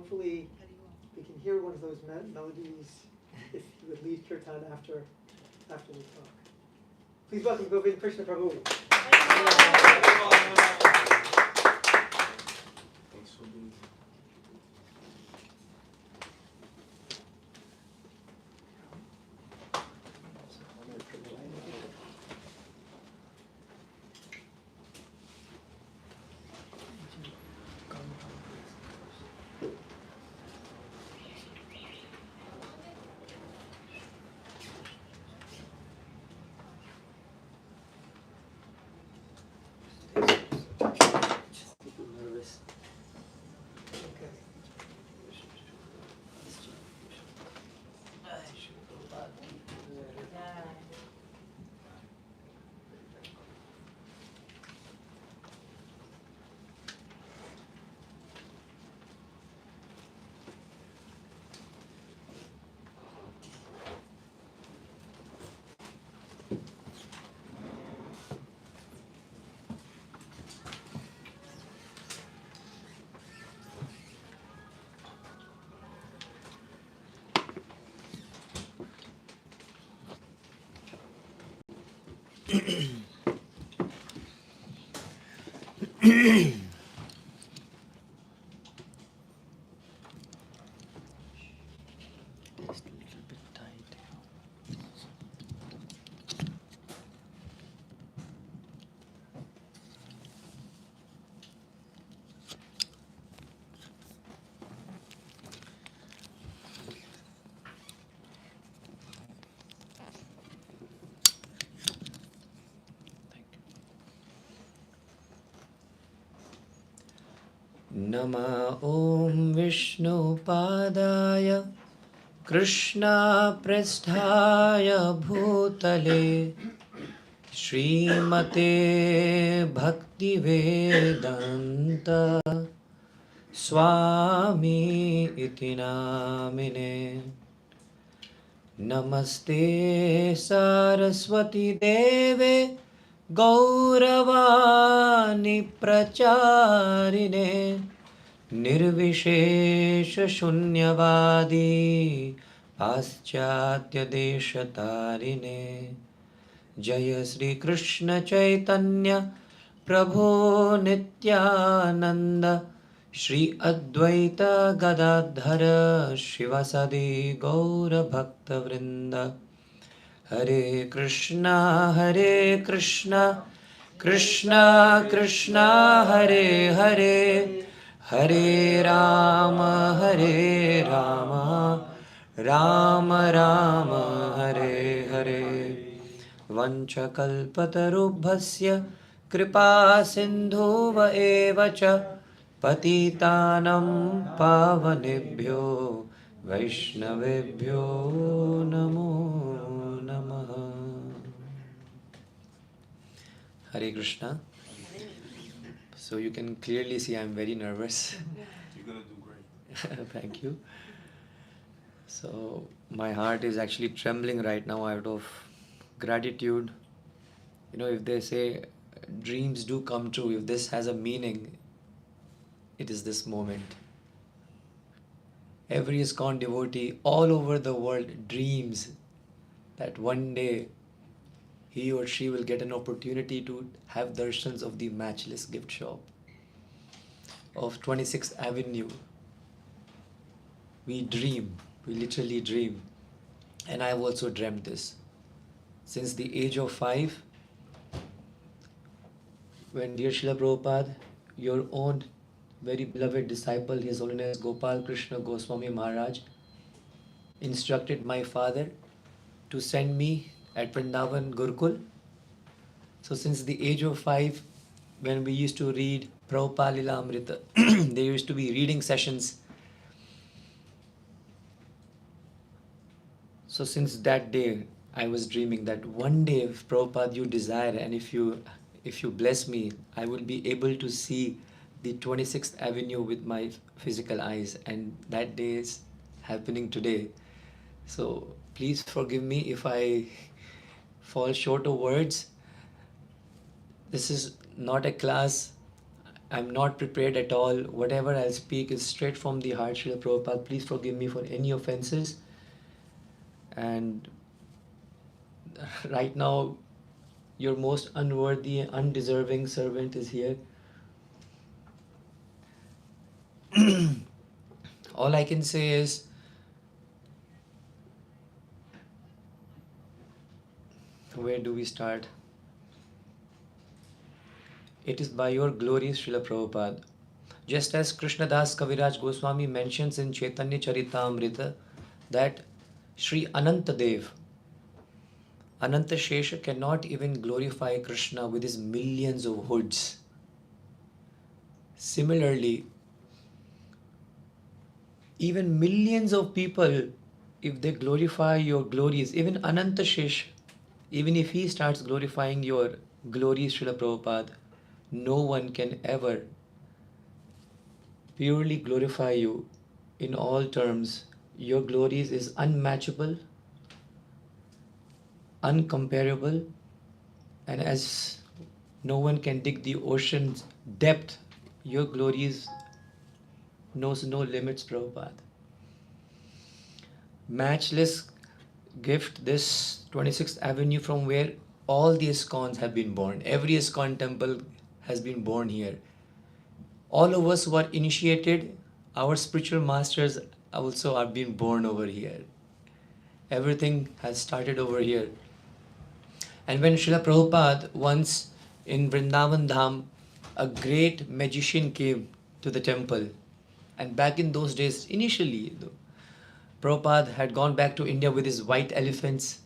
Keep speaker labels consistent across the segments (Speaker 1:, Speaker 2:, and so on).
Speaker 1: hopefully we can hear one of those melodies if you would lead kirtan after we talk. Please welcome Govind Krsna Prabhu.
Speaker 2: Thanks for being here. Nervous.
Speaker 1: Okay.
Speaker 2: Just a little bit tight. Thank you. Nama Om Vishnu Padaya Krishna Prasthaya Bhutale Srimate Bhakti Vedanta Swami Iti Namine Namaste Saraswati Deve Gauravani Pracharine Nirvishesha Shunyavadi Paschatya Deshatarine Jaya Sri Krishna Chaitanya Prabhu Nityananda Shri Advaita Gadadhara Shivasadi Gaura Bhakta Vrinda Hare Krishna Krishna Krishna Hare Hare Hare Rama Rama Rama Hare Hare Vanchakalpatarubhasya Kripa Sindhuva Evacha Patitanam Pavanebhyo Vaishnavebhyo Namo Namaha. Hare Krishna. So you can clearly see I'm very nervous.
Speaker 3: You're going to do great.
Speaker 2: Thank you. So my heart is actually trembling right now out of gratitude. You know, if they say dreams do come true, if this has a meaning, it is this moment. Every ISKCON devotee all over the world dreams that one day he or she will get an opportunity to have darshans of the matchless gift shop of 26th Avenue. We dream, we literally dream. And I've also dreamt this. Since the age of 5, when dear Srila Prabhupada, your own very beloved disciple, His Holiness Gopal Krishna Goswami Maharaj, instructed my father to send me at Vrindavan Gurukul. So since the age of 5, when we used to read Prabhupada Lila Amrita, there used to be reading sessions. So since that day, I was dreaming that one day, if Prabhupada you desire, and if you bless me, I will be able to see the 26th Avenue with my physical eyes, and that day is happening today. So please forgive me if I fall short of words. This is not a class. I'm not prepared at all. Whatever I'll speak is straight from the heart, Srila Prabhupada. Please forgive me for any offenses. And right now, your most unworthy, undeserving servant is here. All I can say is, where do we start? It is by your glories, Srila Prabhupada. Just as Krishnadas Kaviraj Goswami mentions in Chaitanya Charitamrita that Sri Anantadev, Ananta Shesha cannot even glorify Krishna with his millions of hoods. Similarly, even millions of people, if they glorify your glories, even Ananta Shesha, even if he starts glorifying your glories, Srila Prabhupada, no one can ever purely glorify you in all terms. Your glories is unmatchable, uncomparable, and as no one can dig the ocean's depth, your glories knows no limits, Prabhupada. Matchless gift, this 26th Avenue from where all the ISKCONs have been born. Every ISKCON temple has been born here. All of us who are initiated, our spiritual masters also are being born over here. Everything has started over here. And when Srila Prabhupada once in Vrindavan Dham, a great magician came to the temple. And back in those days, initially, Prabhupada had gone back to India with his white elephants.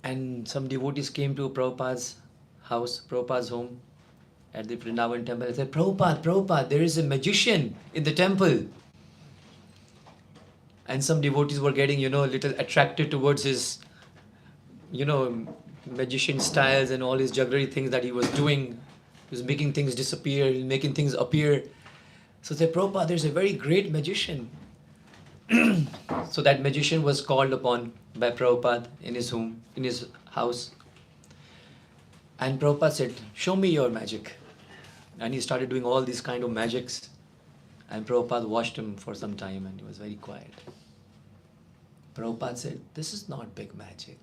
Speaker 2: And some devotees came to Prabhupada's house, Prabhupada's home at the Vrindavan temple and said, Prabhupada, there is a magician in the temple. And some devotees were getting, a little attracted towards his, magician styles and all his jugglery things that he was doing. He was making things disappear, making things appear. So they said, Prabhupada, there's a very great magician. So that magician was called upon by Prabhupada in his home, in his house. And Prabhupada said, show me your magic. And he started doing all these kind of magics. And Prabhupada watched him for some time and he was very quiet. Prabhupada said, this is not big magic.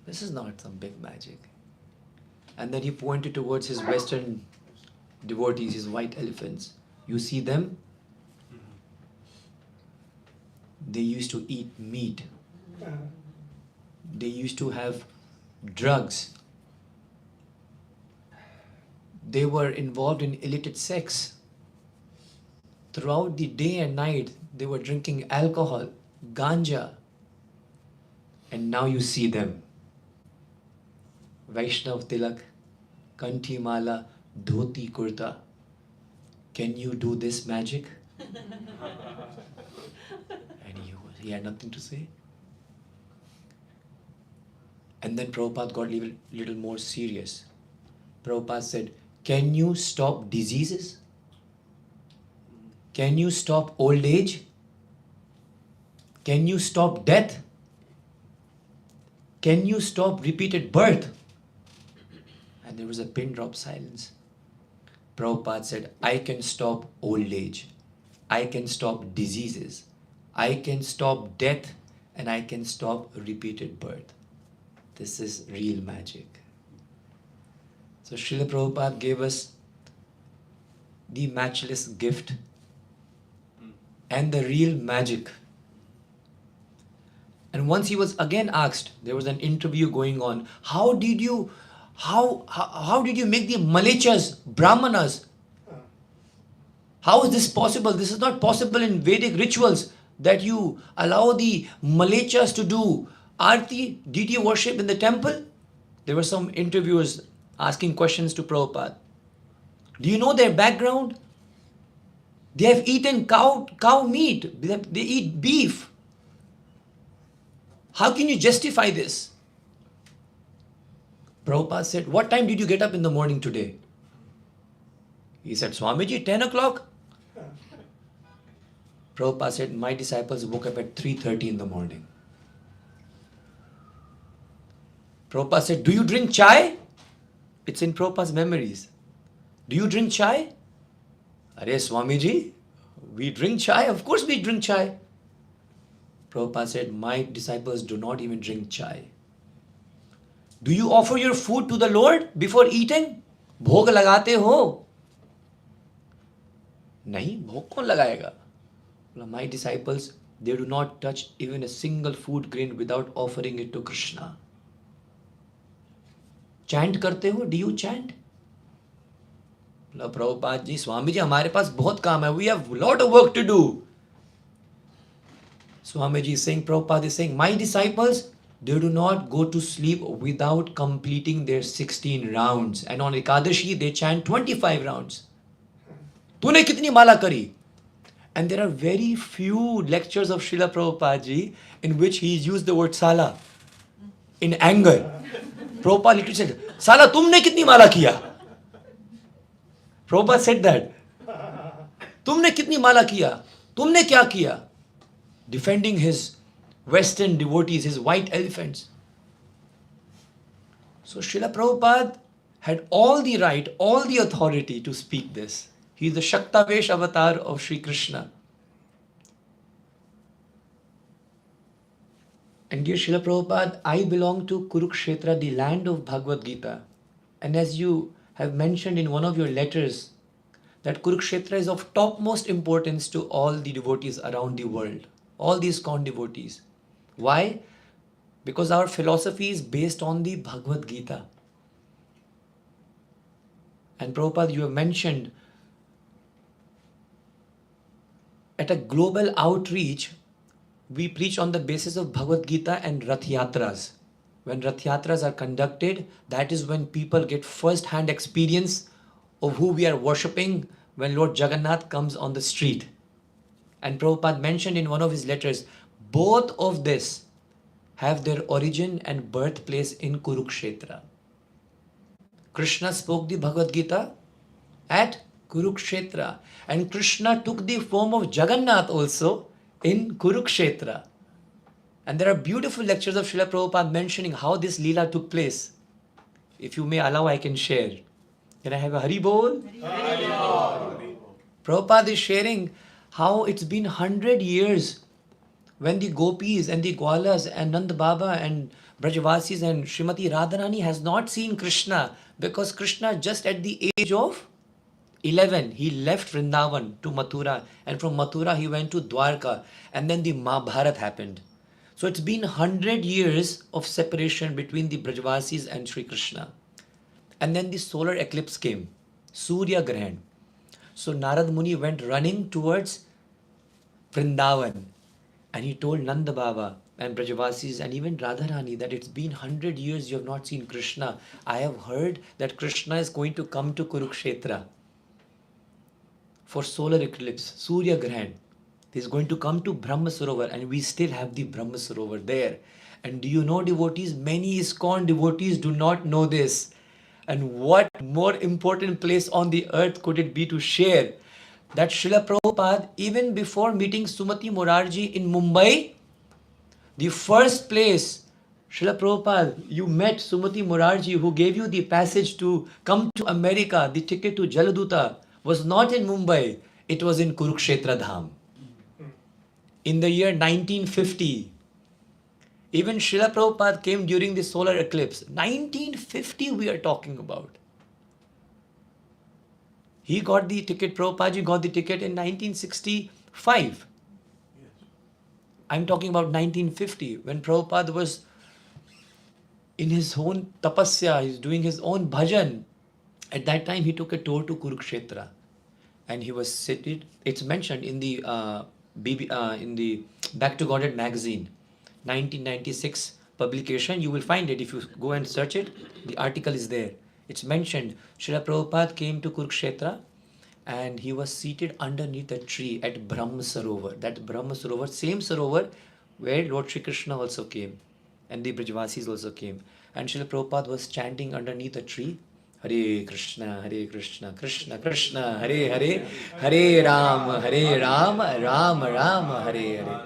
Speaker 2: This is not some big magic. And then he pointed towards his Western devotees, his white elephants. You see them? They used to eat meat. They used to have drugs. They were involved in illicit sex. Throughout the day and night, they were drinking alcohol, ganja. And now you see them. Vaishnav Tilak, Kanthi Mala, Dhoti Kurta. Can you do this magic? And he had nothing to say. And then Prabhupada got a little more serious. Prabhupada said, can you stop diseases? Can you stop old age? Can you stop death? Can you stop repeated birth? And there was a pin drop silence. Prabhupada said, I can stop old age. I can stop diseases. I can stop death and I can stop repeated birth. This is real magic. So Srila Prabhupada gave us the matchless gift and the real magic. And once he was again asked, there was an interview going on, how did you make the Malechas Brahmanas? How is this possible? This is not possible in Vedic rituals that you allow the Malechas to do Aarti, deity worship in the temple. There were some interviewers asking questions to Prabhupada. Do you know their background? They have eaten cow meat. They eat beef. How can you justify this? Prabhupada said, what time did you get up in the morning today? He said, Swamiji, 10 o'clock. Prabhupada said, my disciples woke up at 3:30 in the morning. Prabhupada said, do you drink chai? It's in Prabhupada's memories. Do you drink chai? Are Swamiji, we drink chai? Of course we drink chai. Prabhupada said, my disciples do not even drink chai. Do you offer your food to the Lord before eating? भोग लगाते हो? नहीं, भोग कौन लगाएगा? My disciples, they do not touch even a single food grain without offering it to Krishna. Chant करते हो? Do you chant? Prabhupada ji, Swami ji, हमारे पास बहुत काम है. We have a lot of work to do. Swamiji is saying, Prabhupada is saying, my disciples, they do not go to sleep without completing their 16 rounds. And on Ekadashi, they chant 25 rounds. तूने कितनी माला करी? And there are very few lectures of Srila Prabhupada ji in which he used the word sala in anger. Prabhupada literally said, Sala, तुमने कितनी माला किया? Prabhupada said that. तुमने कितनी माला किया? तुमने क्या किया? Defending his Western devotees, his white elephants. So Srila Prabhupada had all the right, all the authority to speak this. He is the Shaktavesh avatar of Sri Krishna. And dear Srila Prabhupada, I belong to Kurukshetra, the land of Bhagavad Gita. And as you have mentioned in one of your letters, that Kurukshetra is of topmost importance to all the devotees around the world. All these ISKCON devotees. Why? Because our philosophy is based on the Bhagavad Gita. And Prabhupada, you have mentioned at a global outreach, we preach on the basis of Bhagavad Gita and Rath Yatras. When Rath Yatras are conducted, that is when people get first-hand experience of who we are worshipping when Lord Jagannath comes on the street. And Prabhupada mentioned in one of his letters, both of this have their origin and birthplace in Kurukshetra. Krishna spoke the Bhagavad Gita at Kurukshetra. And Krishna took the form of Jagannath also in Kurukshetra. And there are beautiful lectures of Srila Prabhupada mentioning how this Leela took place. If you may allow, I can share. Can I have a Hari Bol? Hari Bol. Prabhupada is sharing how it's been 100 years when the gopis and the gwalas and Nand Baba and Brajavasis and Srimati Radharani has not seen Krishna, because Krishna just at the age of 11, he left Vrindavan to Mathura, and from Mathura he went to Dwarka, and then the Mahabharat happened. So it's been 100 years of separation between the Brajavasis and Sri Krishna. And then the solar eclipse came, Surya Grahan. So Narad Muni went running towards Vrindavan, and he told Nanda Baba and Brajavasis and even Radharani that it's been 100 years you have not seen Krishna. I have heard that Krishna is going to come to Kurukshetra for solar eclipse, Surya Grahan. He is going to come to Brahma Sarovar, and we still have the Brahma Sarovar there. And do you know, devotees, many ISKCON devotees do not know this. And what more important place on the earth could it be to share that Srila Prabhupada, even before meeting Sumati Morarji in Mumbai, the first place, Srila Prabhupada, you met Sumati Morarji, who gave you the passage to come to America, the ticket to Jaladuta, was not in Mumbai, it was in Kurukshetra Dham. In the year 1950, even Srila Prabhupada came during the solar eclipse. 1950 we are talking about. He got the ticket, Prabhupada got the ticket in 1965. I'm talking about 1950, when Prabhupada was in his own tapasya, he's doing his own bhajan. At that time, he took a tour to Kurukshetra, and he was seated. It's mentioned in the in the Back to Godhead magazine, 1996 publication. You will find it if you go and search it. The article is there. It's mentioned Srila Prabhupada came to Kurukshetra, and he was seated underneath a tree at Brahma Sarovar. That Brahma Sarovar, same Sarovar where Lord Shri Krishna also came, and the Brajavasis also came. And Srila Prabhupada was chanting underneath a tree, Hare Krishna, Krishna Krishna, Hare Hare, Hare Rama, Rama Rama, Hare Hare.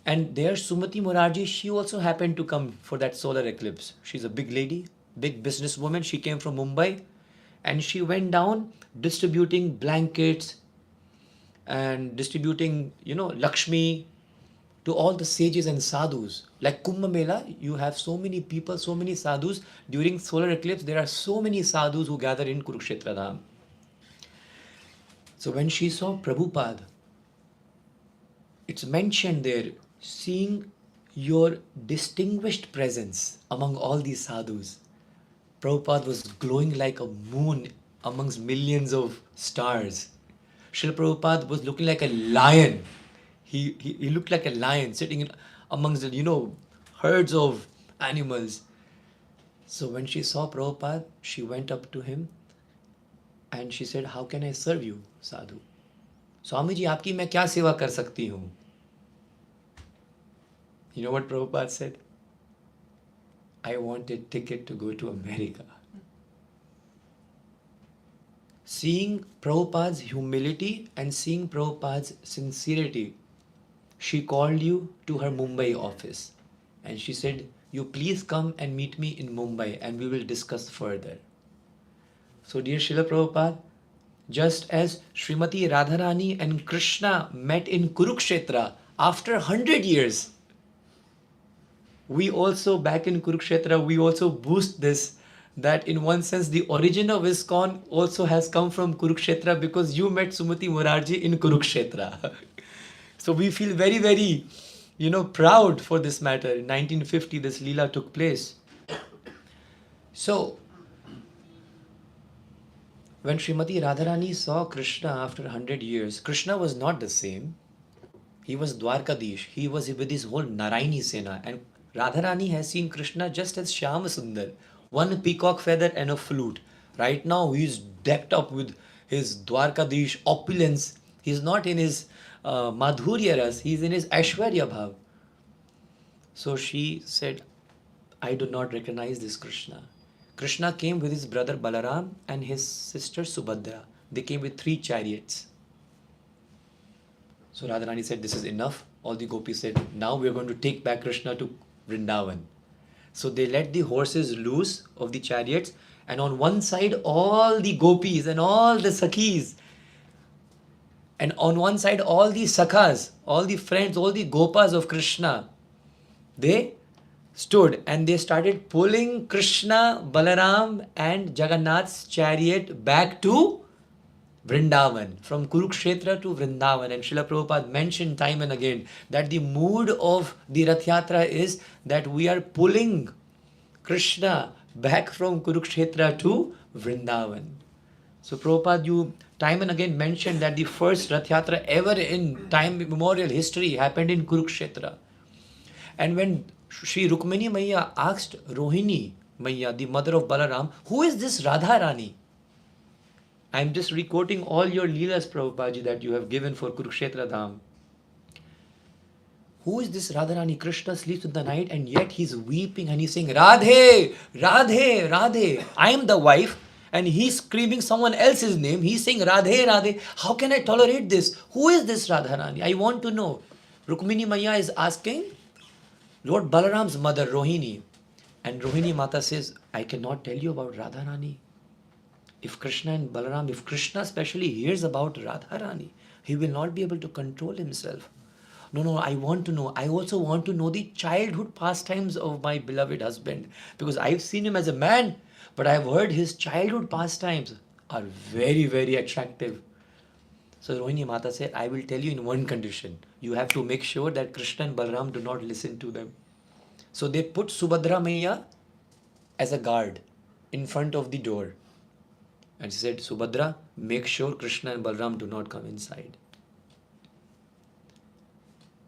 Speaker 2: And there Sumati Morarji, she also happened to come for that solar eclipse. She's a big lady, big businesswoman. She came from Mumbai and she went down distributing blankets and distributing, Lakshmi to all the sages and sadhus. Like Kumbh Mela, you have so many people, so many sadhus. During solar eclipse, there are so many sadhus who gather in Kurukshetra Dham. So when she saw Prabhupada, it's mentioned there, seeing your distinguished presence among all these sadhus. Prabhupada was glowing like a moon amongst millions of stars. Srila Prabhupada was looking like a lion. He looked like a lion sitting amongst the, herds of animals. So when she saw Prabhupada, she went up to him and she said, "How can I serve you, sadhu? Swami ji, aapki main kya seva kar sakti hu?" You know what Prabhupada said? "I want a ticket to go to America." Seeing Prabhupada's humility and seeing Prabhupada's sincerity, she called you to her Mumbai office and she said, "You please come and meet me in Mumbai and we will discuss further." So dear Srila Prabhupada, just as Srimati Radharani and Krishna met in Kurukshetra after 100 years, we also back in Kurukshetra, we also boost this, that in one sense the origin of ISKCON also has come from Kurukshetra because you met Sumati Morarji in Kurukshetra. So we feel very, very, proud for this matter. In 1950, this Leela took place. So when Srimati Radharani saw Krishna after 100 years, Krishna was not the same. He was Dwarkadish. He was with his whole Narayani Sena. And Radharani has seen Krishna just as Shyama Sundar, one peacock feather and a flute. Right now, he is decked up with his Dwarkadish opulence. He's not in his Madhurya Ras, he's in his Aishwarya Bhav. So she said, "I do not recognize this Krishna." Krishna came with his brother Balaram and his sister Subhadra. They came with 3 chariots. So Radharani said, "This is enough." All the gopis said, "Now we are going to take back Krishna to Vrindavan." So they let the horses loose of the chariots, and on one side all the gopis and all the sakhis, and on one side all the sakhas, all the friends, all the gopas of Krishna, they stood and they started pulling Krishna, Balaram and Jagannath's chariot back to Vrindavan, from Kurukshetra to Vrindavan. And Srila Prabhupada mentioned time and again that the mood of the Rath Yatra is that we are pulling Krishna back from Kurukshetra to Vrindavan. So Prabhupada, you time and again mentioned that the first Rath Yatra ever in time immemorial history happened in Kurukshetra. And when Shri Rukmini Maiya asked Rohini Maiya, the mother of Balaram, "Who is this Radharani?" I am just requoting all your Leelas, Prabhupada, that you have given for Kurukshetra Dham. Who is this Radharani? Krishna sleeps in the night and yet he's weeping and he's saying, "Radhe, Radhe, Radhe." I am the wife and he's screaming someone else's name. He's saying, "Radhe, Radhe." How can I tolerate this? Who is this Radharani? I want to know. Rukmini Maiya is asking Lord Balaram's mother, Rohini. And Rohini Mata says, "I cannot tell you about Radharani. If Krishna and Balaram, if Krishna especially hears about Radharani, he will not be able to control himself. No, I want to know. I also want to know the childhood pastimes of my beloved husband. Because I've seen him as a man, but I've heard his childhood pastimes are very, very attractive." So Rohini Mata said, "I will tell you in one condition. You have to make sure that Krishna and Balaram do not listen to them." So they put Subhadra Maiya as a guard in front of the door. And she said, "Subhadra, make sure Krishna and Balaram do not come inside."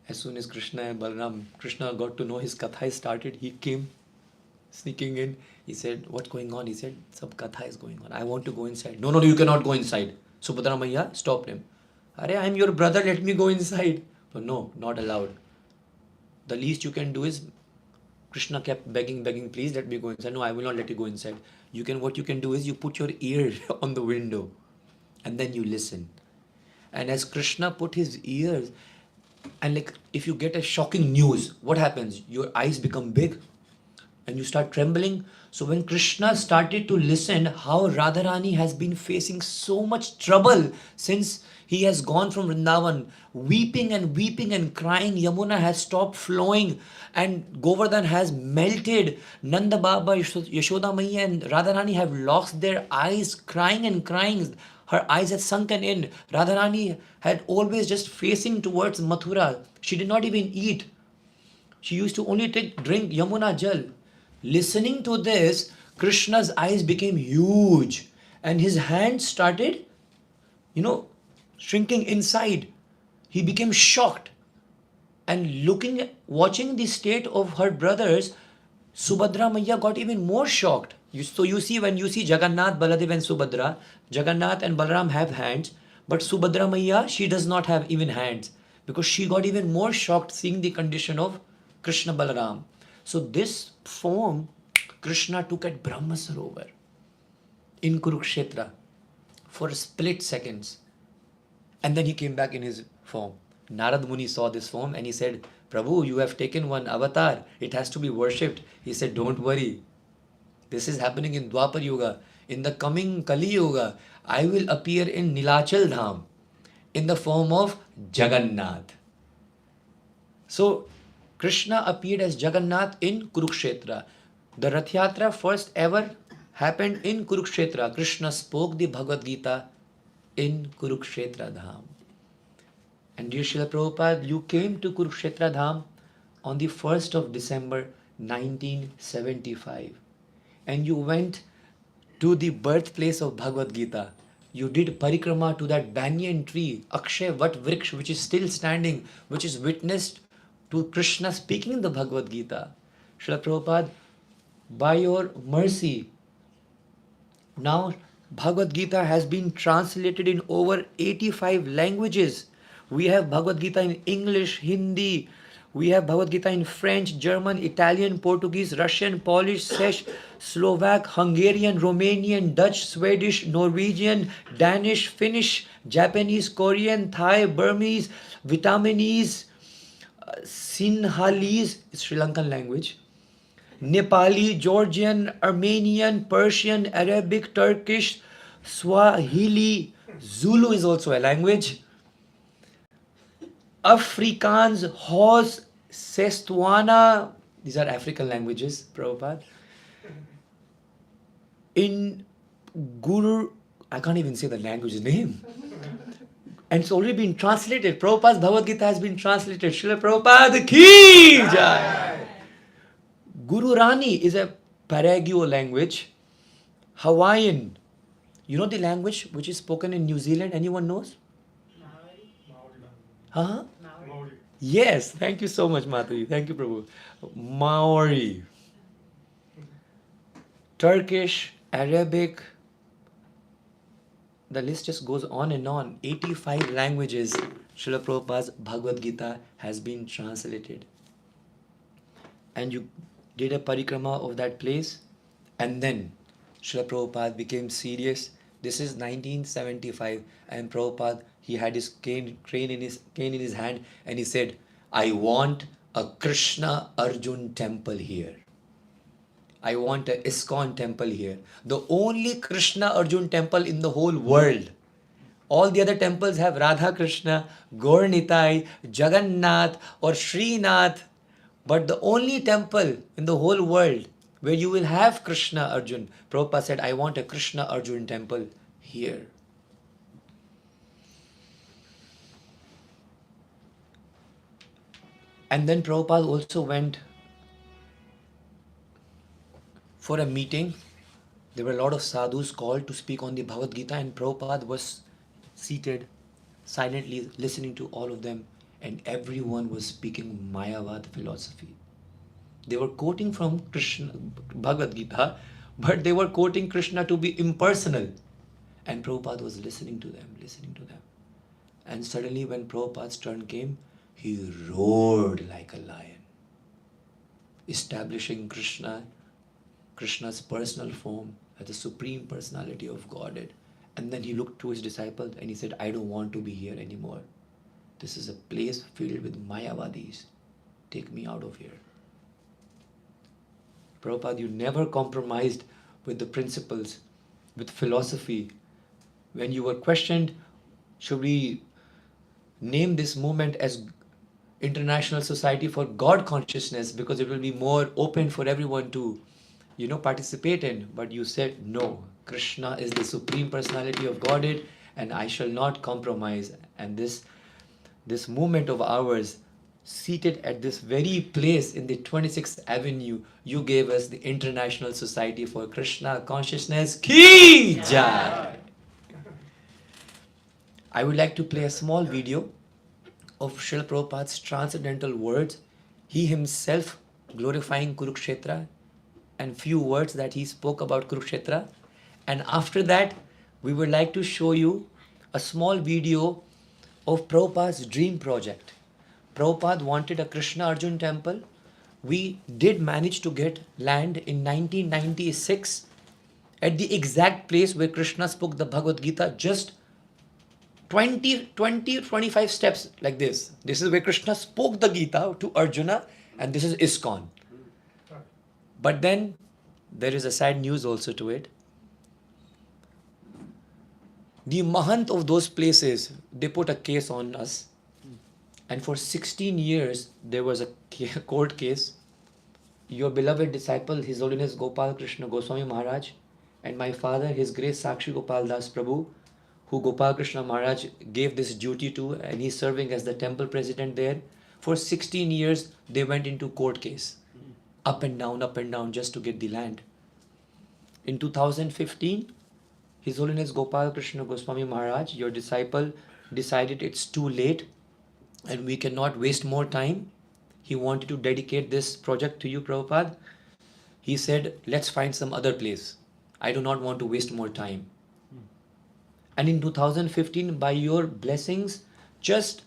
Speaker 2: As soon as Krishna got to know his katha started, he came sneaking in. He said, "What's going on?" He said, "Some katha is going on. I want to go inside." No, you cannot go inside. Subhadra Maiya stopped him. "Arey, I am your brother, let me go inside." No, not allowed. The least you can do is, Krishna kept begging, "Please let me go inside." "No, I will not let you go inside. What you can do is you put your ear on the window and then you listen." And as Krishna put his ears, and like if you get a shocking news, what happens? Your eyes become big. and you start trembling. So when Krishna started to listen how Radharani has been facing so much trouble since he has gone from Vrindavan, weeping and crying, Yamuna has stopped flowing and Govardhan has melted. Nanda Baba, Yashoda Maiya and Radharani have lost their eyes, crying and crying. Her eyes had sunken in. Radharani had always just facing towards Mathura. She did not even eat. She used to only drink Yamuna Jal. Listening to this, Krishna's eyes became huge and his hands started, shrinking inside. He became shocked and watching the state of her brothers, Subhadra Maiya got even more shocked. So you see, when you see Jagannath, Baladev and Subhadra, Jagannath and Balaram have hands, but Subhadra Maiya, she does not have even hands because she got even more shocked seeing the condition of Krishna Balaram. So this form Krishna took at Brahma Sarovar in Kurukshetra for split seconds. And then he came back in his form. Narad Muni saw this form and he said, Prabhu, you have taken one avatar. It has to be worshipped. He said, don't worry. This is happening in Dwapar Yuga. In the coming Kali Yuga, I will appear in Nilachal Dham in the form of Jagannath. So, Krishna appeared as Jagannath in Kurukshetra. The Rath Yatra first ever happened in Kurukshetra. Krishna spoke the Bhagavad Gita in Kurukshetra Dham. And dear Srila Prabhupada, you came to Kurukshetra Dham on the 1st of December 1975. And you went to the birthplace of Bhagavad Gita. You did parikrama to that banyan tree, Akshay Vat Vriksh, which is still standing, which is witnessed to Krishna speaking the Bhagavad Gita. Srila Prabhupada, by your mercy, now Bhagavad Gita has been translated in over 85 languages. We have Bhagavad Gita in English, Hindi. We have Bhagavad Gita in French, German, Italian, Portuguese, Russian, Polish, Czech, Slovak, Hungarian, Romanian, Dutch, Swedish, Norwegian, Danish, Finnish, Japanese, Korean, Thai, Burmese, Vietnamese, Sinhalese, Sri Lankan language, Nepali, Georgian, Armenian, Persian, Arabic, Turkish, Swahili, Zulu is also a language, Afrikaans, Hos, Sestwana, these are African languages, Prabhupada. In Guru, I can't even say the language's name. And it's already been translated. Prabhupada's Bhagavad Gita has been translated. Srila Prabhupada ki jai. Guru Rani is a Paraguay language. Hawaiian. You know the language which is spoken in New Zealand? Anyone knows? Huh?
Speaker 3: Maori.
Speaker 2: Yes, thank you so much, Mataji. Thank you, Prabhu. Maori. Turkish, Arabic. The list just goes on and on. 85 languages. Srila Prabhupada's Bhagavad Gita has been translated. And you did a parikrama of that place. And then Srila Prabhupada became serious. This is 1975. And Prabhupada, he had his cane in his hand. And he said, I want a Krishna Arjun temple here. I want a ISKCON temple here. The only Krishna Arjun temple in the whole world. All the other temples have Radha Krishna, Gaur Nitai, Jagannath or Srinath. But the only temple in the whole world where you will have Krishna Arjun, Prabhupada said, I want a Krishna Arjun temple here. And then Prabhupada also went for a meeting. There were a lot of sadhus called to speak on the Bhagavad Gita, and Prabhupada was seated silently listening to all of them, and everyone was speaking Mayavad philosophy. They were quoting from Krishna Bhagavad Gita, but they were quoting Krishna to be impersonal. And Prabhupada was listening to them. And suddenly when Prabhupada's turn came, he roared like a lion, establishing Krishna's personal form as the supreme personality of Godhead. And then he looked to his disciples and he said, I don't want to be here anymore. This is a place filled with Mayavadis. Take me out of here. Prabhupada, you never compromised with the principles, with philosophy. When you were questioned, should we name this movement as International Society for God Consciousness because it will be more open for everyone to, participate in. But you said, no, Krishna is the Supreme Personality of Godhead and I shall not compromise. And this movement of ours, seated at this very place in the 26th Avenue, you gave us the International Society for Krishna Consciousness. Ki Jai! I would like to play a small video of Srila Prabhupada's transcendental words, he himself glorifying Kurukshetra, and few words that he spoke about Kurukshetra. And after that, we would like to show you a small video of Prabhupada's dream project. Prabhupada wanted a Krishna Arjun temple. We did manage to get land in 1996 at the exact place where Krishna spoke the Bhagavad Gita, just 25 steps like this. This is where Krishna spoke the Gita to Arjuna, and this is ISKCON. But then there is a sad news also to it. The Mahant of those places, they put a case on us, and for 16 years there was a court case. Your beloved disciple, His Holiness Gopal Krishna Goswami Maharaj, and my father, His Grace Sakshi Gopal Das Prabhu, who Gopal Krishna Maharaj gave this duty to, and he's serving as the temple president there. For 16 years, they went into court case. Up and down, just to get the land. In 2015, His Holiness Gopal Krishna Goswami Maharaj, your disciple, decided it's too late and we cannot waste more time. He wanted to dedicate this project to you, Prabhupada. He said, let's find some other place. I do not want to waste more time. And in 2015, by your blessings, just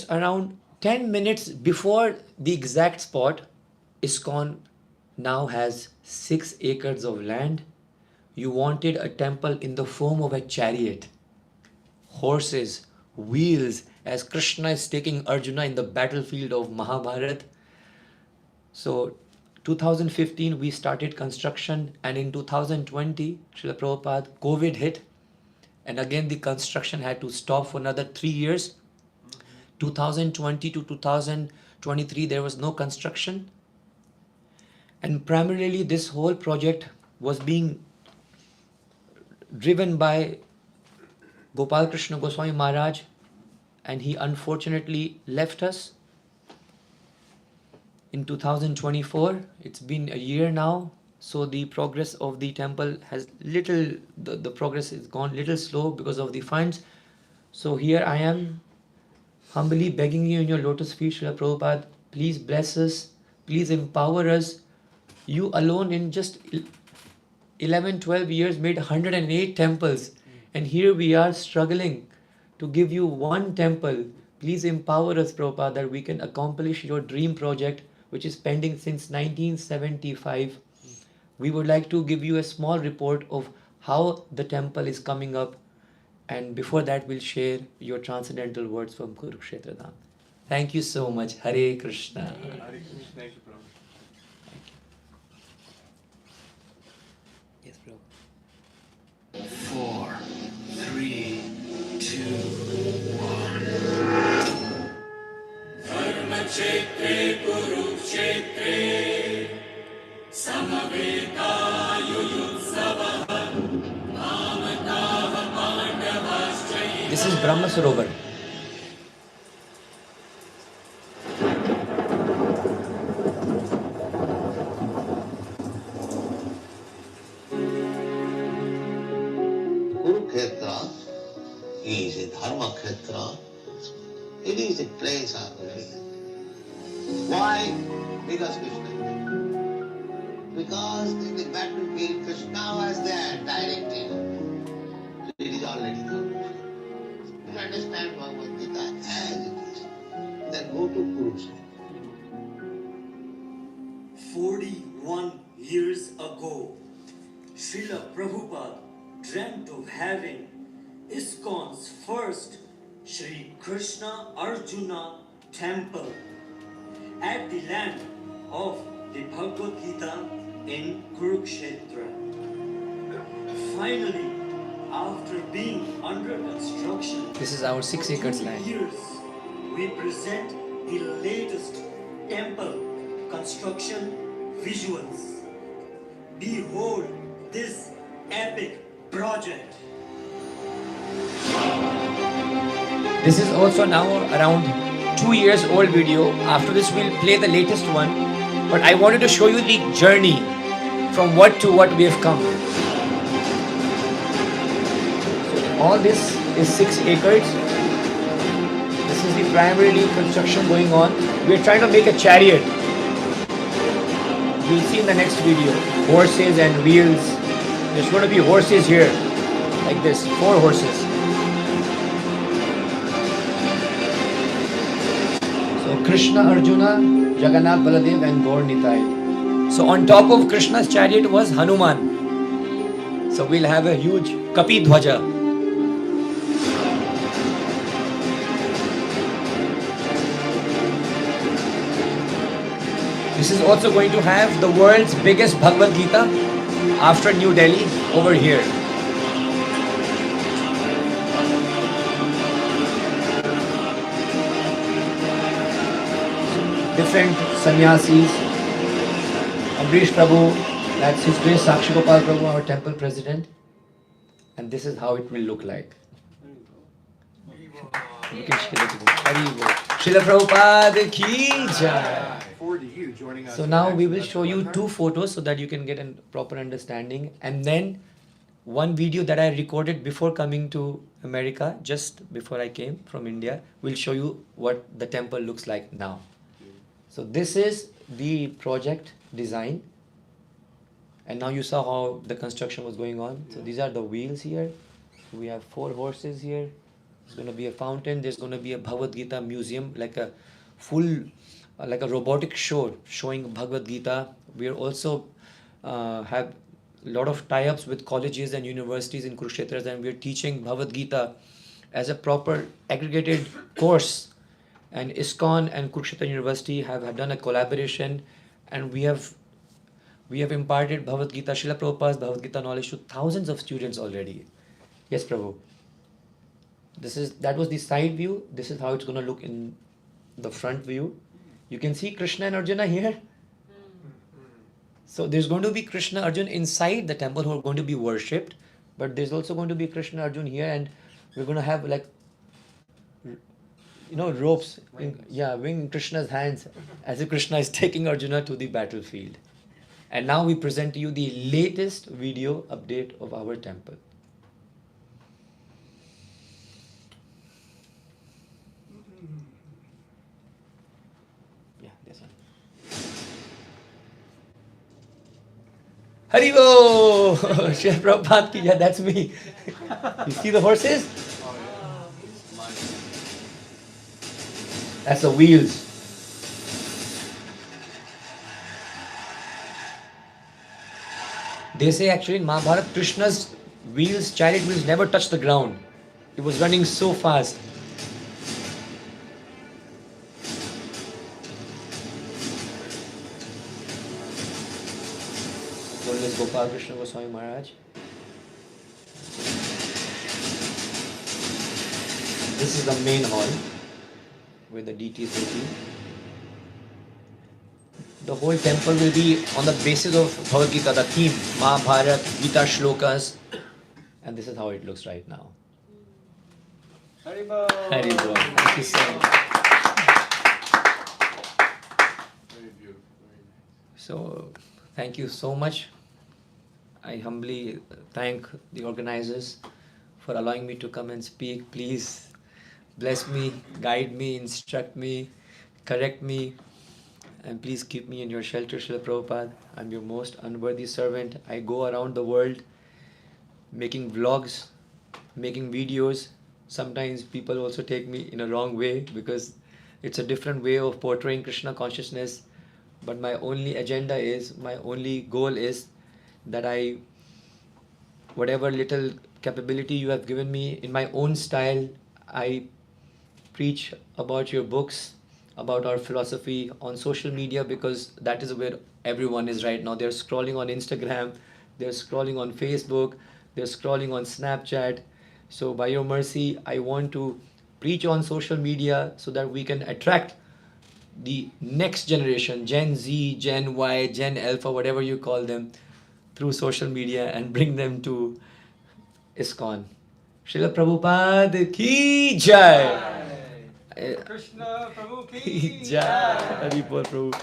Speaker 2: around 10 minutes before the exact spot, ISKCON now has 6 acres of land. You wanted a temple in the form of a chariot, horses, wheels, as Krishna is taking Arjuna in the battlefield of Mahabharata. So 2015 we started construction, and in 2020 Srila Prabhupada, COVID hit, and again the construction had to stop for another 3 years. 2020 to 2023 there was no construction, and primarily this whole project was being driven by Gopal Krishna Goswami Maharaj, and he unfortunately left us in 2024. It's been a year now, so the progress of the temple has the progress is gone little slow because of the funds. So here I am humbly begging you in your lotus feet, Srila Prabhupada, please bless us, please empower us. You alone in just 11-12 years made 108 temples, and here we are struggling to give you one temple. Please empower us, Prabhupada, that we can accomplish your dream project, which is pending since 1975. We would like to give you a small report of how the temple is coming up, and before that we'll share your transcendental words from Kurukshetra Dham. Thank you so much. Hare Krishna.
Speaker 3: Hare Krishna. Thank you, Prabhu.
Speaker 2: Yes, bro.
Speaker 4: 4, 3, 2, 1. Dharmakshetre Kurukshetre Samaveta-yuyutsavah Mamataha Pandavaschayi.
Speaker 2: This is Brahma Sarovar.
Speaker 5: Kurukshetra is a dharma khetra. It is a place of belief. Why? Because Krishna. Because in the battlefield Krishna was there directing. It is already done. You understand Bhagavad Gita as it is. Then go to Kurukshetra.
Speaker 6: 41 years ago, Srila Prabhupada dreamt of having ISKCON's first Shri Krishna Arjuna temple at the land of the Bhagavad Gita in Kurukshetra. Finally, after being under construction
Speaker 2: This is our 6
Speaker 6: for
Speaker 2: acres
Speaker 6: 2
Speaker 2: land.
Speaker 6: years, we present the latest temple construction visuals. Behold this epic project.
Speaker 2: This is also now around 2 years old video. After this we'll play the latest one. But I wanted to show you the journey from what to what we have come. All this is 6 acres. This is the primarily construction going on. We are trying to make a chariot. You'll see in the next video. Horses and wheels. There's going to be horses here. Like this. 4 horses. So Krishna, Arjuna, Jagannath, Baladev and Gaur Nitai. So on top of Krishna's chariot was Hanuman. So we'll have a huge Kapi Dhwaja. This is also going to have the world's biggest Bhagavad Gita after New Delhi over here. Different sannyasis. Amrish Prabhu, that's His Grace Sakshi Gopal Prabhu, our temple president. And this is how it will look like. You can share it. Srila Prabhupada ki jai.
Speaker 3: Forward to you joining us.
Speaker 2: So now we will show you 2 photos so that you can get a proper understanding, and then one video that I recorded before coming to America, just before I came from India, will show you what the temple looks like now. So this is the project design, and now you saw how the construction was going on. So these are the wheels here. We have 4 horses here. There's going to be a fountain. There's going to be a Bhagavad Gita museum, like a full like a robotic show showing Bhagavad Gita. We are also have a lot of tie-ups with colleges and universities in Kurukshetra, and we are teaching Bhagavad Gita as a proper aggregated course. And ISKCON and Kurukshetra University have done a collaboration, and we have imparted Bhagavad Gita, Srila Prabhupada's Bhagavad Gita knowledge to thousands of students already. Yes, Prabhu. That was the side view. This is how it's going to look in the front view. You can see Krishna and Arjuna here. So there's going to be Krishna Arjuna inside the temple who are going to be worshipped, but there's also going to be Krishna Arjuna here, and we're going to have like ropes in Krishna's hands as if Krishna is taking Arjuna to the battlefield. And now we present to you the latest video update of our temple. Haribo! Srila Prabhupada ki jai, that's me. You see the horses? That's the wheels. They say actually in Mahabharata, Krishna's chariot wheels never touched the ground. It was running so fast. Glorious Gopal Krishna Goswami Maharaj. This is the main hall where the deities will be. The whole temple will be on the basis of Bhagavad Gita, the theme, Mahabharata, Gita Shlokas, and this is how it looks right now.
Speaker 3: Haribo.
Speaker 2: Haribo. Thank you so much.
Speaker 3: Very beautiful. Very nice.
Speaker 2: So, thank you so much. I humbly thank the organizers for allowing me to come and speak. Please bless me, guide me, instruct me, correct me, and please keep me in your shelter, Srila Prabhupada. I'm your most unworthy servant. I go around the world making vlogs, making videos. Sometimes people also take me in a wrong way because it's a different way of portraying Krishna consciousness. But my only agenda is, my only goal is that whatever little capability you have given me in my own style, I preach about your books. about our philosophy on social media, because that is where everyone is right now. They're scrolling on Instagram, they're scrolling on Facebook, they're scrolling on Snapchat. So, by your mercy, I want to preach on social media so that we can attract the next generation, Gen Z, Gen Y, Gen Alpha, whatever you call them, through social media and bring them to ISKCON. Srila Prabhupada ki jai.
Speaker 1: Krishna Prabhu
Speaker 2: Ki jai. Hari Bol Prabhu.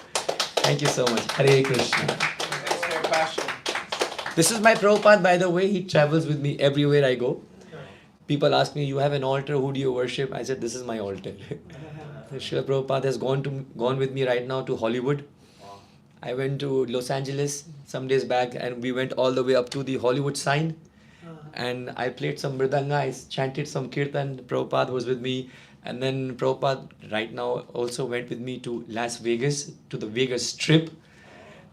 Speaker 2: Thank you so much. Hare Krishna.
Speaker 3: Thanks for your passion.
Speaker 2: This is my Prabhupada, by the way. He travels with me everywhere I go. People ask me, you have an altar, who do you worship? I said, this is my altar. Srila Prabhupada has gone with me right now to Hollywood. I went to Los Angeles some days back, and we went all the way up to the Hollywood sign. And I played some mridanga, I chanted some kirtan. Prabhupada was with me. And then Prabhupada right now also went with me to Las Vegas, to the Vegas Strip.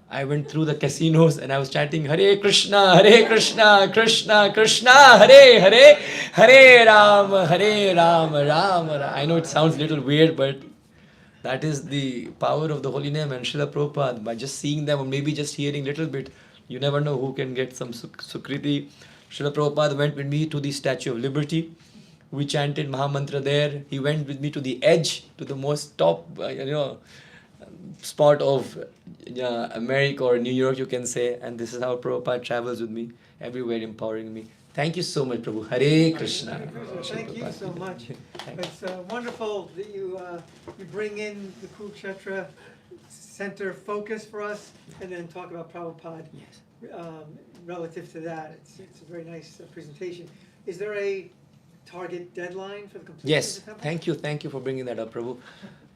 Speaker 2: I went through the casinos and I was chanting Hare Krishna, Krishna Krishna, Hare Hare, Hare Ram, Ram Ram. I know it sounds a little weird, but that is the power of the holy name. And Srila Prabhupada, by just seeing them or maybe just hearing a little bit, you never know who can get some sukriti. Srila Prabhupada went with me to the Statue of Liberty. We chanted Mahamantra there. He went with me to the edge, to the most top, spot of America or New York, you can say. And this is how Prabhupada travels with me, everywhere empowering me. Thank you so much, Prabhu. Hare Krishna.
Speaker 1: Thank you so much. It's wonderful that you bring in the Kurukshetra center focus for us, and then talk about Prabhupada.
Speaker 2: Yes.
Speaker 1: Relative to that, it's a very nice presentation. Is there a target deadline for the completion
Speaker 2: Yes,
Speaker 1: of the temple?
Speaker 2: thank you for bringing that up, Prabhu.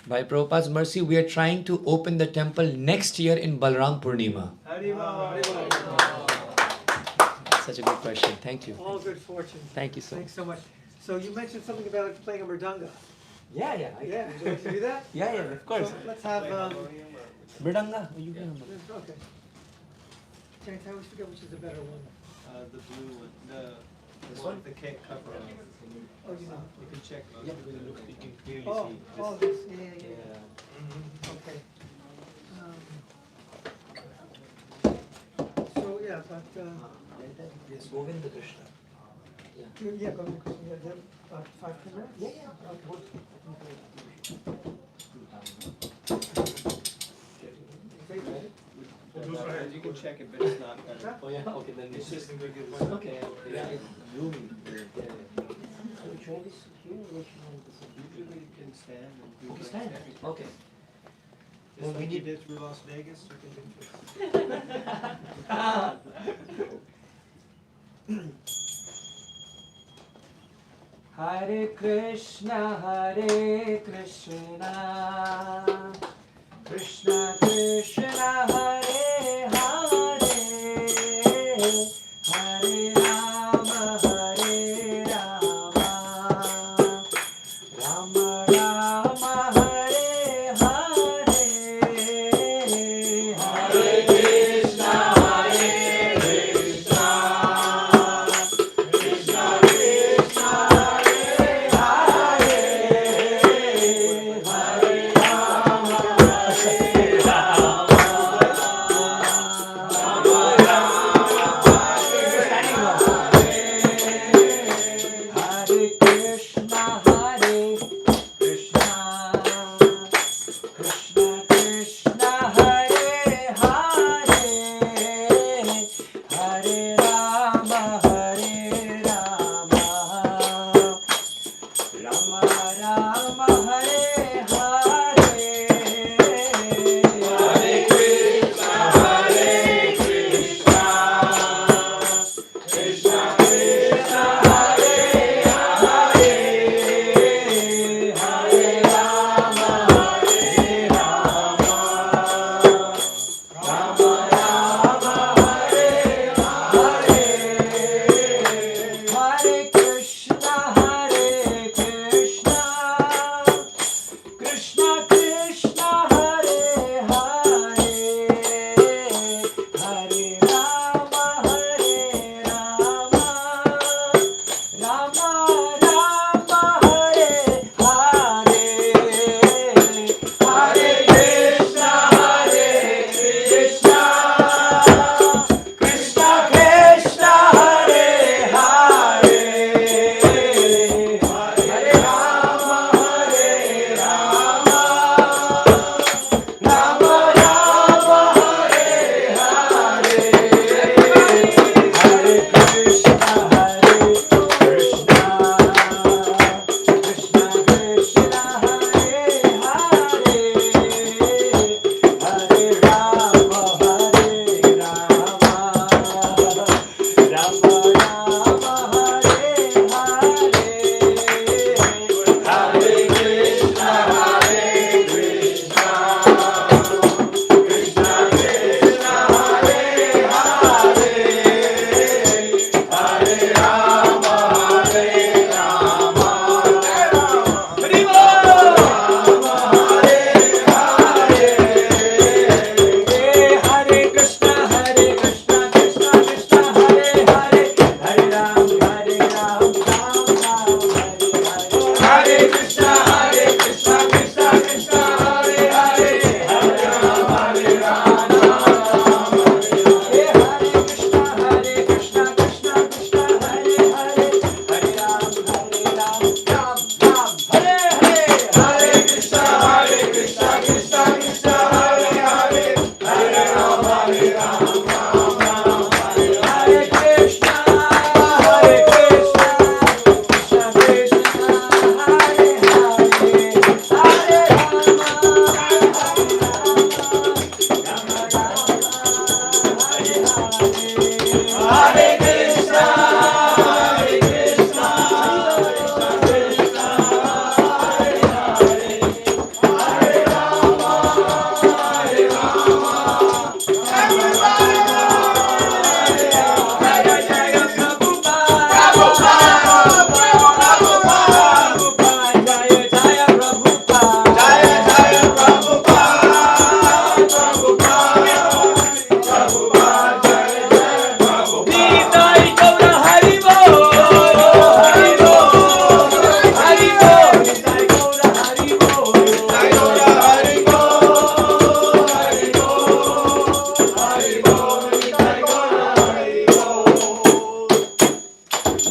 Speaker 2: By Prabhupada's mercy, we are trying to open the temple next year in Balram Purnima. Such a good question. Thank you.
Speaker 1: All good fortune.
Speaker 2: Thank you so much.
Speaker 1: Thanks so much. So you mentioned something about playing a mridanga.
Speaker 2: Yeah.
Speaker 1: Yeah, would you like to do that?
Speaker 2: Yeah, of course.
Speaker 1: So let's have,
Speaker 2: Mridanga.
Speaker 1: okay. Janet, I always forget which is the better one.
Speaker 3: The blue one,
Speaker 2: This one?
Speaker 3: the cake cover.
Speaker 1: Oh, you know.
Speaker 3: You can check.
Speaker 2: Yeah.
Speaker 3: You can clearly
Speaker 1: Oh,
Speaker 3: see.
Speaker 1: this, yeah. Okay. So, yeah, but,
Speaker 2: Yes, Govind Krsna.
Speaker 1: yeah, go ahead, Krishna, yeah, then, 5 minutes?
Speaker 2: Yeah.
Speaker 3: You can check it, but it's not.
Speaker 2: Oh yeah, okay, then
Speaker 3: It's just.
Speaker 2: okay. Yeah, it's blooming.
Speaker 3: Which one is here? Usually you can stand and you can
Speaker 2: Stand.
Speaker 3: everything.
Speaker 2: Okay.
Speaker 3: Just
Speaker 2: Well, we
Speaker 3: like you
Speaker 2: need-
Speaker 3: did through Las Vegas, you can do
Speaker 2: Hare Krishna, Krishna Krishna, Hare Hare, Hare Rama, Rama Rama, Hare Hare, Hare Krishna,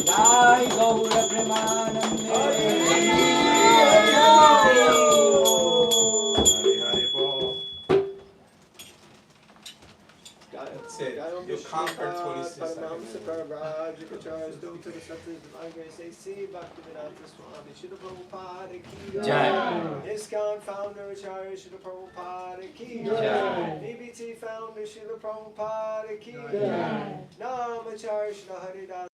Speaker 2: Jai Gaura Premanande.
Speaker 7: Hare Bol. That's it. You conquered 26 seconds.
Speaker 2: Jai.
Speaker 3: ISKCON founder Acharya Srila Prabhupada ki
Speaker 2: Jai.
Speaker 3: BBT founder Srila Prabhupada ki Namacharya Srila Haridas